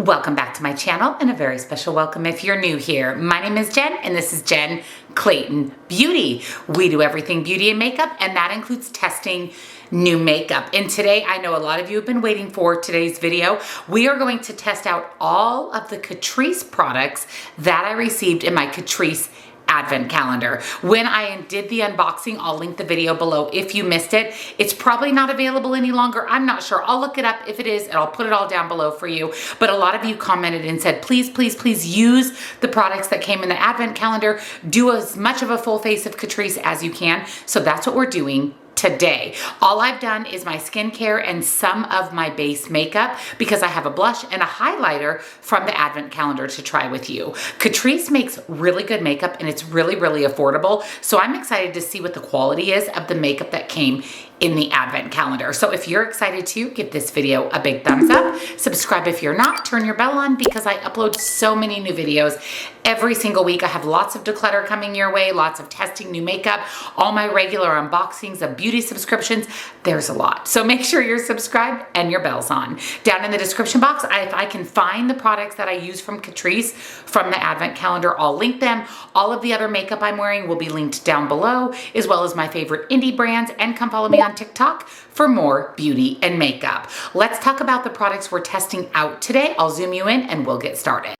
Welcome back to my channel and a very special welcome if you're new here. My name is Jen and this is Jen Clayton Beauty. We do everything beauty and makeup, and that includes testing new makeup. And today, I know a lot of you have been waiting for today's video. We are going to test out all of the Catrice products that I received in my Catrice Advent calendar. When I did the unboxing, I'll link the video below if you missed it. It's probably not available any longer. I'm not sure. I'll look it up if it is, and I'll put it all down below for you. But a lot of you commented and said, please, please, please use the products that came in the Advent calendar. Do as much of a full face of Catrice as you can. So that's what we're doing today. All I've done is my skincare and some of my base makeup because I have a blush and a highlighter from the Advent calendar to try with you. Catrice makes really good makeup and it's really, really affordable. So I'm excited to see what the quality is of the makeup that came in the Advent calendar. So if you're excited to, give this video a big thumbs up. Subscribe if you're not. Turn your bell on because I upload so many new videos every single week. I have lots of declutter coming your way, lots of testing new makeup, all my regular unboxings of beauty subscriptions. There's a lot. So make sure you're subscribed and your bell's on. Down in the description box, if I can find the products that I use from Catrice from the Advent calendar, I'll link them. All of the other makeup I'm wearing will be linked down below, as well as my favorite indie brands, and come follow me on TikTok for more beauty and makeup. Let's talk about the products we're testing out today. I'll zoom you in and we'll get started.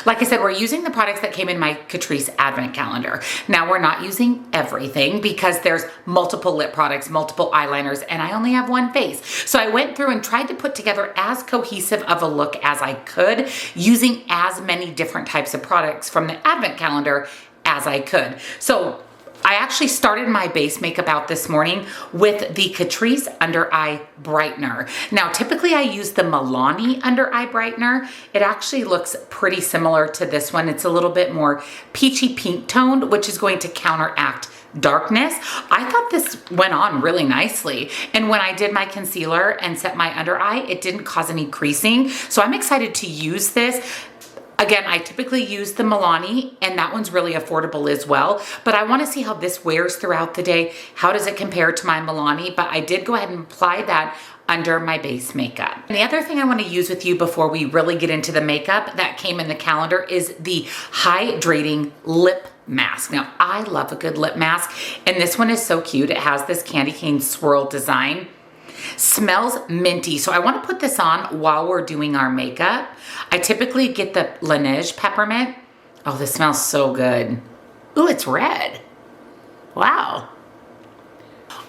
Like I said, we're using the products that came in my Catrice Advent calendar. Now, we're not using everything because there's multiple lip products, multiple eyeliners, and I only have one face. So I went through and tried to put together as cohesive of a look as I could, using as many different types of products from the Advent calendar as I could. So I actually started my base makeup out this morning with the Catrice Under Eye Brightener. Now, typically I use the Milani Under Eye Brightener. It actually looks pretty similar to this one. It's a little bit more peachy pink toned, which is going to counteract darkness. I thought this went on really nicely. And when I did my concealer and set my under eye, it didn't cause any creasing. So I'm excited to use this. Again, I typically use the Milani, and that one's really affordable as well. But I want to see how this wears throughout the day. How does it compare to my Milani? But I did go ahead and apply that under my base makeup. And the other thing I want to use with you before we really get into the makeup that came in the calendar is the hydrating lip mask. Now, I love a good lip mask, and this one is so cute. It has this candy cane swirl design. Smells minty. So I want to put this on while we're doing our makeup. I typically get the Laneige peppermint. Oh, this smells so good. Ooh, it's red. Wow.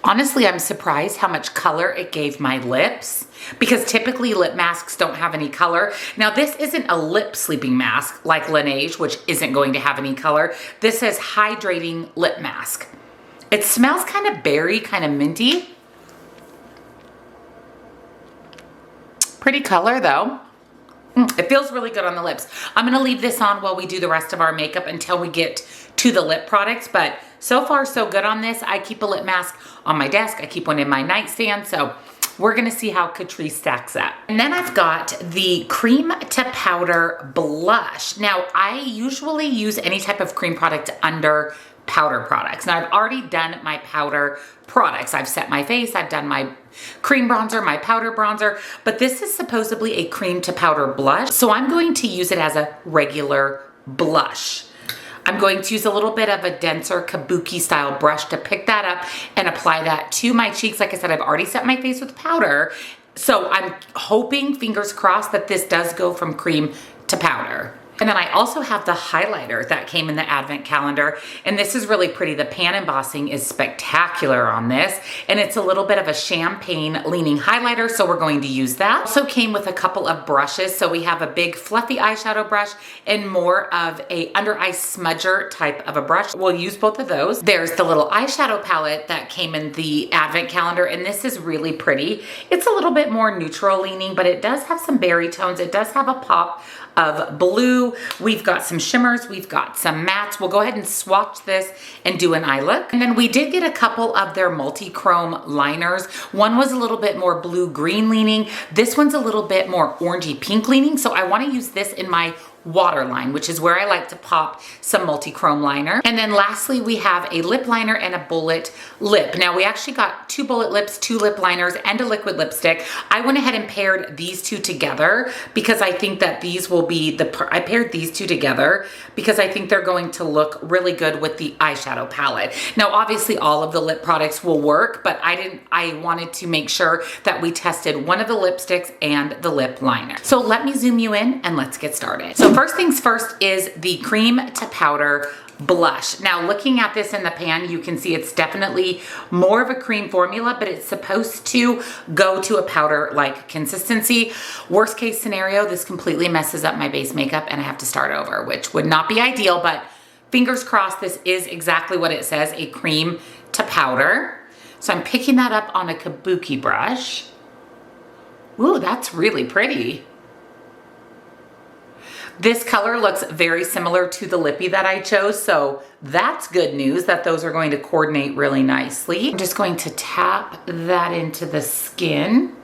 Honestly, I'm surprised how much color it gave my lips because typically lip masks don't have any color. Now, this isn't a lip sleeping mask like Laneige, which isn't going to have any color. This says hydrating lip mask. It smells kind of berry, kind of minty. Pretty color though. It feels really good on the lips. I'm gonna leave this on while we do the rest of our makeup until we get to the lip products, but so far so good on this. I keep a lip mask on my desk. I keep one in my nightstand, so we're gonna see how Catrice stacks up. And then I've got the cream to powder blush. Now, I usually use any type of cream product under powder products. Now, I've already done my powder products. I've set my face, I've done my cream bronzer, my powder bronzer, but this is supposedly a cream to powder blush. So I'm going to use it as a regular blush. I'm going to use a little bit of a denser kabuki style brush to pick that up and apply that to my cheeks. Like I said, I've already set my face with powder. So I'm hoping, fingers crossed, that this does go from cream to powder. And then I also have the highlighter that came in the Advent calendar, and this is really pretty. The pan embossing is spectacular on this, and it's a little bit of a champagne leaning highlighter, so we're going to use that. Also came with a couple of brushes, so we have a big fluffy eyeshadow brush and more of a under eye smudger type of a brush. We'll use both of those. There's the little eyeshadow palette that came in the Advent calendar, and this is really pretty. It's a little bit more neutral leaning, but it does have some berry tones. It does have a pop of blue. We've got some shimmers, we've got some mattes. We'll go ahead and swatch this and do an eye look. And then we did get a couple of their multi-chrome liners. One was a little bit more blue-green leaning. This one's a little bit more orangey pink leaning. So I want to use this in my waterline, which is where I like to pop some multi-chrome liner. And then lastly, we have a lip liner and a bullet lip. Now we actually got 2 bullet lips, 2 lip liners, and a liquid lipstick. I went ahead and paired these 2 together because I think that these will be I paired these 2 together because I think they're going to look really good with the eyeshadow palette. Now, obviously all of the lip products will work, but I wanted to make sure that we tested one of the lipsticks and the lip liner. So let me zoom you in and let's get started. So first things first is the cream to powder blush. Now looking at this in the pan, you can see it's definitely more of a cream formula, but it's supposed to go to a powder-like consistency. Worst case scenario, this completely messes up my base makeup and I have to start over, which would not be ideal, but fingers crossed this is exactly what it says, a cream to powder. So I'm picking that up on a kabuki brush. Ooh, that's really pretty. This color looks very similar to the lippy that I chose, so that's good news that those are going to coordinate really nicely. I'm just going to tap that into the skin.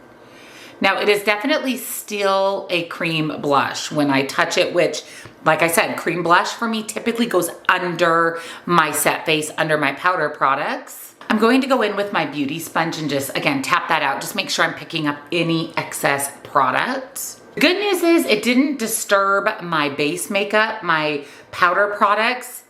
Now it is definitely still a cream blush when I touch it, which, like I said, cream blush for me typically goes under my set face, under my powder products. I'm going to go in with my beauty sponge and just, again, tap that out. Just make sure I'm picking up any excess product. The good news is it didn't disturb my base makeup, my powder products.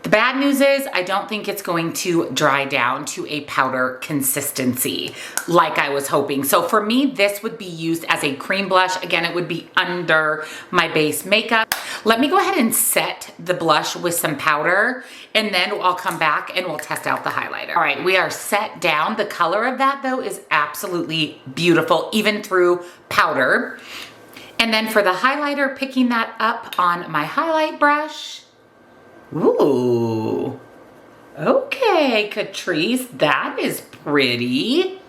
The bad news is I don't think it's going to dry down to a powder consistency like I was hoping. So for me, this would be used as a cream blush. Again, it would be under my base makeup. Let me go ahead and set the blush with some powder and then I'll come back and we'll test out the highlighter. All right, we are set down. The color of that though is absolutely beautiful, even through powder. And then for the highlighter, picking that up on my highlight brush. Ooh, okay, Catrice, that is pretty.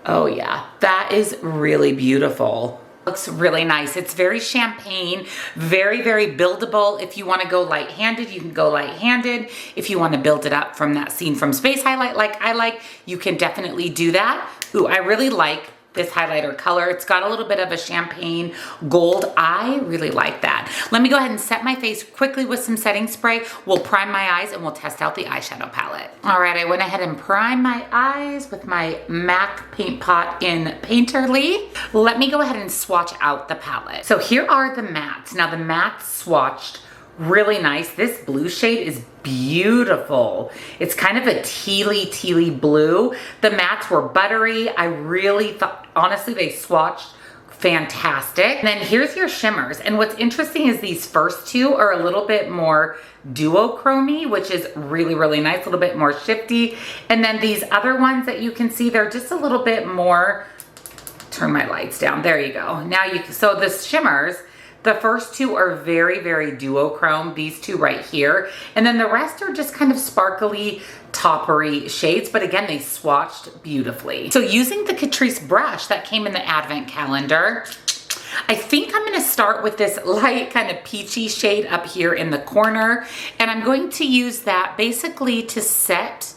Oh yeah, that is really beautiful. Looks really nice. It's very champagne, very, very buildable. If you want to go light-handed, you can go light-handed. If you want to build it up from that Scene from Space highlight like I like, you can definitely do that. Ooh, I really like this highlighter color. It's got a little bit of a champagne gold. I really like that. Let me go ahead and set my face quickly with some setting spray. We'll prime my eyes and we'll test out the eyeshadow palette. All right, I went ahead and primed my eyes with my MAC Paint Pot in Painterly. Let me go ahead and swatch out the palette. So here are the mattes. Now the mattes swatched really nice. This blue shade is beautiful. It's kind of a tealy blue. The mattes were buttery. I really thought, honestly, they swatched fantastic. And then here's your shimmers. And what's interesting is these first 2 are a little bit more duochromy, which is really, really nice, a little bit more shifty. And then these other ones that you can see, they're just a little bit more, turn my lights down. There you go. Now so the shimmers, the first 2 are very, very duochrome, these 2 right here. And then the rest are just kind of sparkly, toppery shades, but again, they swatched beautifully. So using the Catrice brush that came in the advent calendar, I think I'm gonna start with this light kind of peachy shade up here in the corner. And I'm going to use that basically to set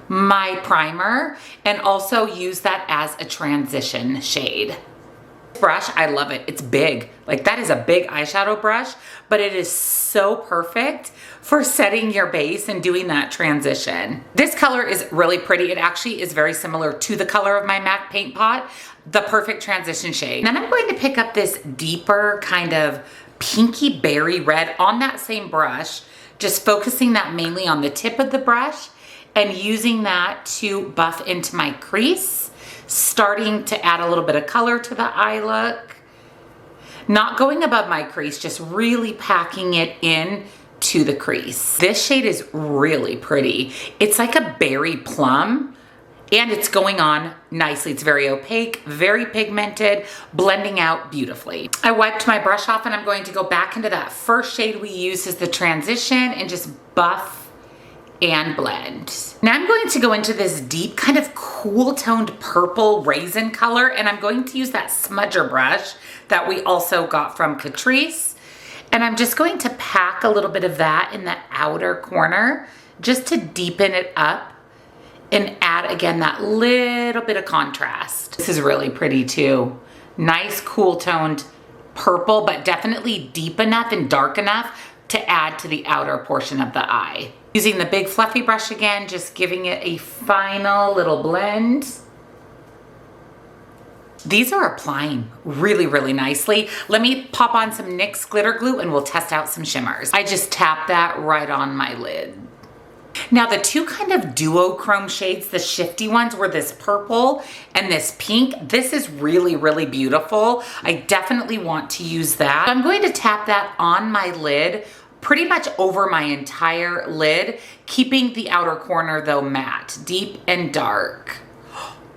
my primer and also use that as a transition shade. Brush, I love it. It's big. Like that is a big eyeshadow brush, but it is so perfect for setting your base and doing that transition. This color is really pretty. It actually is very similar to the color of my MAC Paint Pot, the perfect transition shade. And then I'm going to pick up this deeper kind of pinky berry red on that same brush, just focusing that mainly on the tip of the brush and using that to buff into my crease, starting to add a little bit of color to the eye look. Not going above my crease, just really packing it in to the crease. This shade is really pretty. It's like a berry plum and it's going on nicely. It's very opaque, very pigmented, blending out beautifully. I wiped my brush off and I'm going to go back into that first shade we used as the transition and just buff and blend. Now I'm going to go into this deep kind of cool toned purple raisin color and I'm going to use that smudger brush that we also got from Catrice. And I'm just going to pack a little bit of that in the outer corner just to deepen it up and add again that little bit of contrast. This is really pretty too. Nice cool toned purple, but definitely deep enough and dark enough to add to the outer portion of the eye. Using the big fluffy brush again, just giving it a final little blend. These are applying really, really nicely. Let me pop on some NYX glitter glue and we'll test out some shimmers. I just tapped that right on my lid. Now the two kind of duochrome shades, the shifty ones, were this purple and this pink. This is really, really beautiful. I definitely want to use that. I'm going to tap that on my lid, pretty much over my entire lid, keeping the outer corner though matte, deep and dark.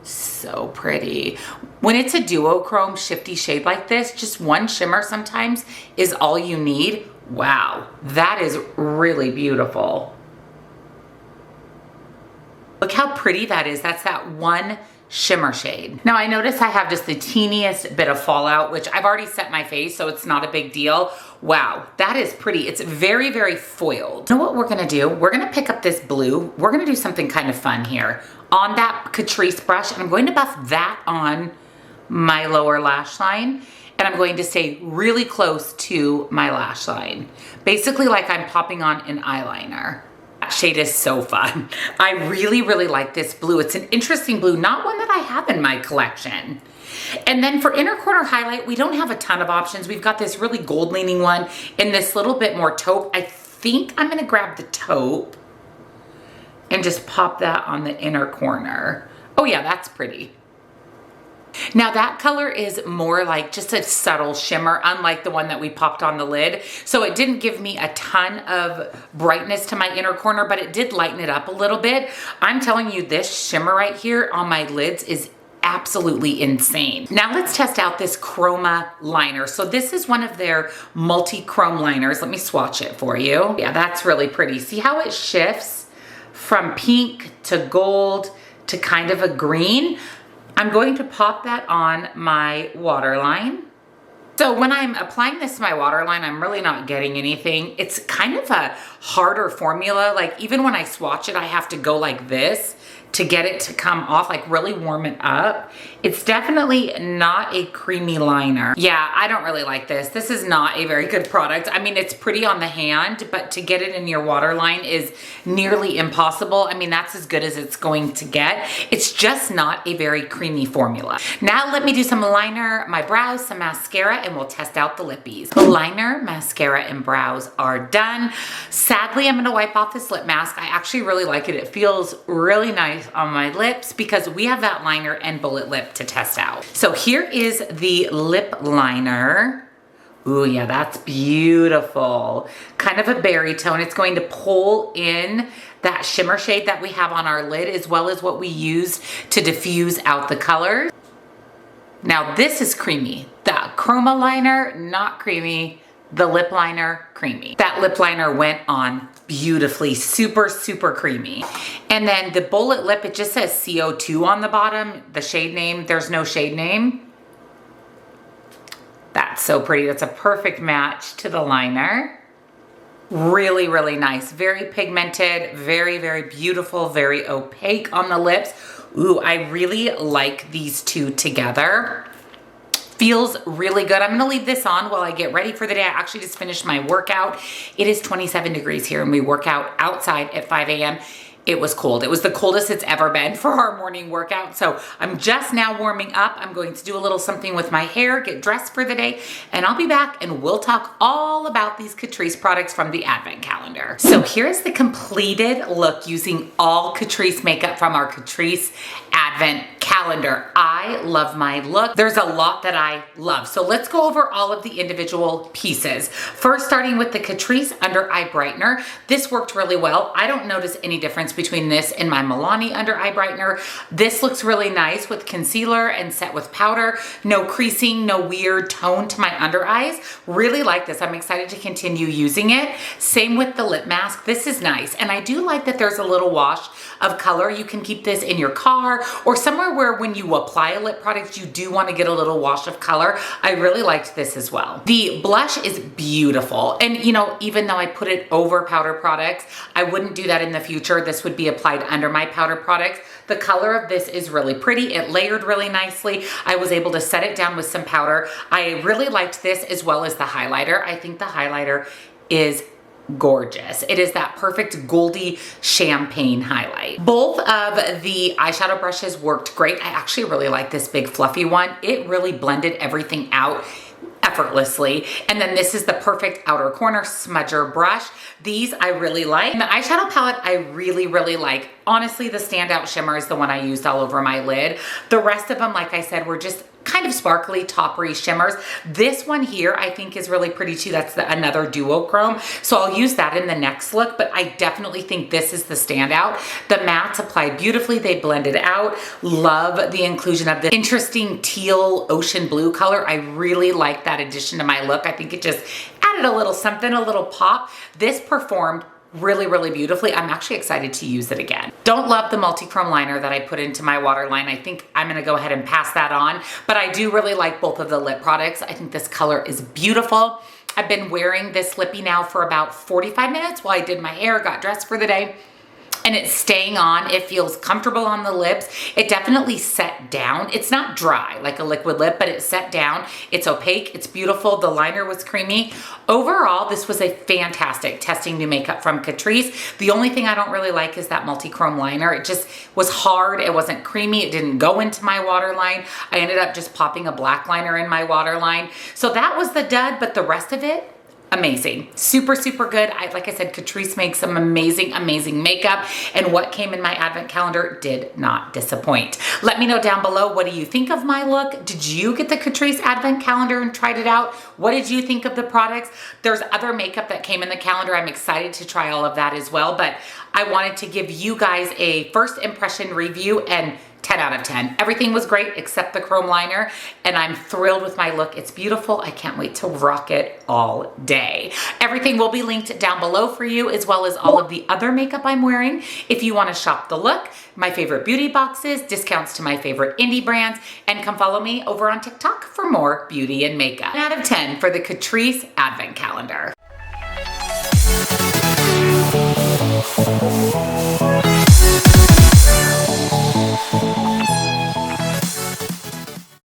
So pretty. When it's a duochrome shifty shade like this, just one shimmer sometimes is all you need. Wow, that is really beautiful. Look how pretty that is. That's that one shimmer shade. Now I notice I have just the teeniest bit of fallout, which I've already set my face, so it's not a big deal. Wow, that is pretty. It's very, very foiled. You know what we're gonna do? We're gonna pick up this blue. We're gonna do something kind of fun here on that Catrice brush, and I'm going to buff that on my lower lash line, and I'm going to stay really close to my lash line. Basically like I'm popping on an eyeliner. That shade is so fun. I really, really like this blue. It's an interesting blue, not one that I have in my collection. And then for inner corner highlight, we don't have a ton of options. We've got this really gold leaning one in this little bit more taupe. I think I'm gonna grab the taupe and just pop that on the inner corner. Oh yeah, that's pretty. Now that color is more like just a subtle shimmer, unlike the one that we popped on the lid. So it didn't give me a ton of brightness to my inner corner, but it did lighten it up a little bit. I'm telling you, this shimmer right here on my lids is absolutely insane. Now let's test out this Chroma liner. So this is one of their multi-chrome liners. Let me swatch it for you. Yeah, that's really pretty. See how it shifts from pink to gold to kind of a green? I'm going to pop that on my waterline. So when I'm applying this to my waterline, I'm really not getting anything. It's kind of a harder formula. Like even when I swatch it, I have to go like this to get it to come off, like really warm it up. It's definitely not a creamy liner. Yeah, I don't really like this. This is not a very good product. I mean, it's pretty on the hand, but to get it in your waterline is nearly impossible. I mean, that's as good as it's going to get. It's just not a very creamy formula. Now let me do some liner, my brows, some mascara, and we'll test out the lippies. Liner, mascara, and brows are done. Sadly, I'm gonna wipe off this lip mask. I actually really like it. It feels really nice on my lips because we have that liner and bullet lip to test out. So here is the lip liner. Ooh, yeah, that's beautiful. Kind of a berry tone. It's going to pull in that shimmer shade that we have on our lid as well as what we used to diffuse out the colors. Now this is creamy. The Chroma liner, not creamy. The lip liner, creamy. That lip liner went on beautifully, super, super creamy. And then the bullet lip, it just says CO2 on the bottom. The shade name, there's no shade name. That's so pretty. That's a perfect match to the liner. Really, really nice. Very pigmented, very, very beautiful, very opaque on the lips. Ooh, I really like these two together. Feels really good. I'm gonna leave this on while I get ready for the day. I actually just finished my workout. It is 27 degrees here and we work out outside at 5 a.m. It was cold. It was the coldest it's ever been for our morning workout. So I'm just now warming up. I'm going to do a little something with my hair, get dressed for the day, and I'll be back and we'll talk all about these Catrice products from the advent calendar. So here's the completed look using all Catrice makeup from our Catrice advent calendar. I love my look. There's a lot that I love. So let's go over all of the individual pieces. First, starting with the Catrice under eye brightener. This worked really well. I don't notice any difference between this and my Milani under eye brightener. This looks really nice with concealer and set with powder. No creasing, no weird tone to my under eyes. Really like this. I'm excited to continue using it. Same with the lip mask. This is nice. And I do like that there's a little wash of color. You can keep this in your car or somewhere where when you apply a lip product, you do want to get a little wash of color. I really liked this as well. The blush is beautiful. And you know, even though I put it over powder products, I wouldn't do that in the future. This would be applied under my powder products. The color of this is really pretty. It layered really nicely. I was able to set it down with some powder. I really liked this as well as the highlighter. I think the highlighter is gorgeous. It is that perfect goldy champagne highlight. Both of the eyeshadow brushes worked great. I actually really like this big fluffy one. It really blended everything out effortlessly. And then this is the perfect outer corner smudger brush. These I really like. And the eyeshadow palette I really, really like. Honestly, the standout shimmer is the one I used all over my lid. The rest of them, like I said, were just kind of sparkly, toppery shimmers. This one here I think is really pretty too. That's another duochrome. So I'll use that in the next look, but I definitely think this is the standout. The mattes applied beautifully. They blended out. Love the inclusion of the interesting teal ocean blue color. I really like that addition to my look. I think it just added a little something, a little pop. This performed really, really beautifully. I'm actually excited to use it again. Don't love the multi-chrome liner that I put into my waterline. I think I'm gonna go ahead and pass that on, but I do really like both of the lip products. I think this color is beautiful. I've been wearing this lippy now for about 45 minutes while I did my hair, got dressed for the day. And it's staying on. It feels comfortable on the lips. It definitely set down. It's not dry like a liquid lip, but it set down. It's opaque. It's beautiful. The liner was creamy. Overall, this was a fantastic testing new makeup from Catrice. The only thing I don't really like is that multi-chrome liner. It just was hard. It wasn't creamy. It didn't go into my waterline. I ended up just popping a black liner in my waterline. So that was the dud, but the rest of it, amazing. Super, super good. Like I said, Catrice makes some amazing, amazing makeup, and what came in my advent calendar did not disappoint. Let me know down below, what do you think of my look? Did you get the Catrice advent calendar and tried it out? What did you think of the products? There's other makeup that came in the calendar. I'm excited to try all of that as well, but I wanted to give you guys a first impression review, and 10 out of 10. Everything was great except the chrome liner, and I'm thrilled with my look. It's beautiful. I can't wait to rock it all day. Everything will be linked down below for you, as well as all of the other makeup I'm wearing. If you want to shop the look, my favorite beauty boxes, discounts to my favorite indie brands, and come follow me over on TikTok for more beauty and makeup. 10 out of 10 for the Catrice Advent Calendar.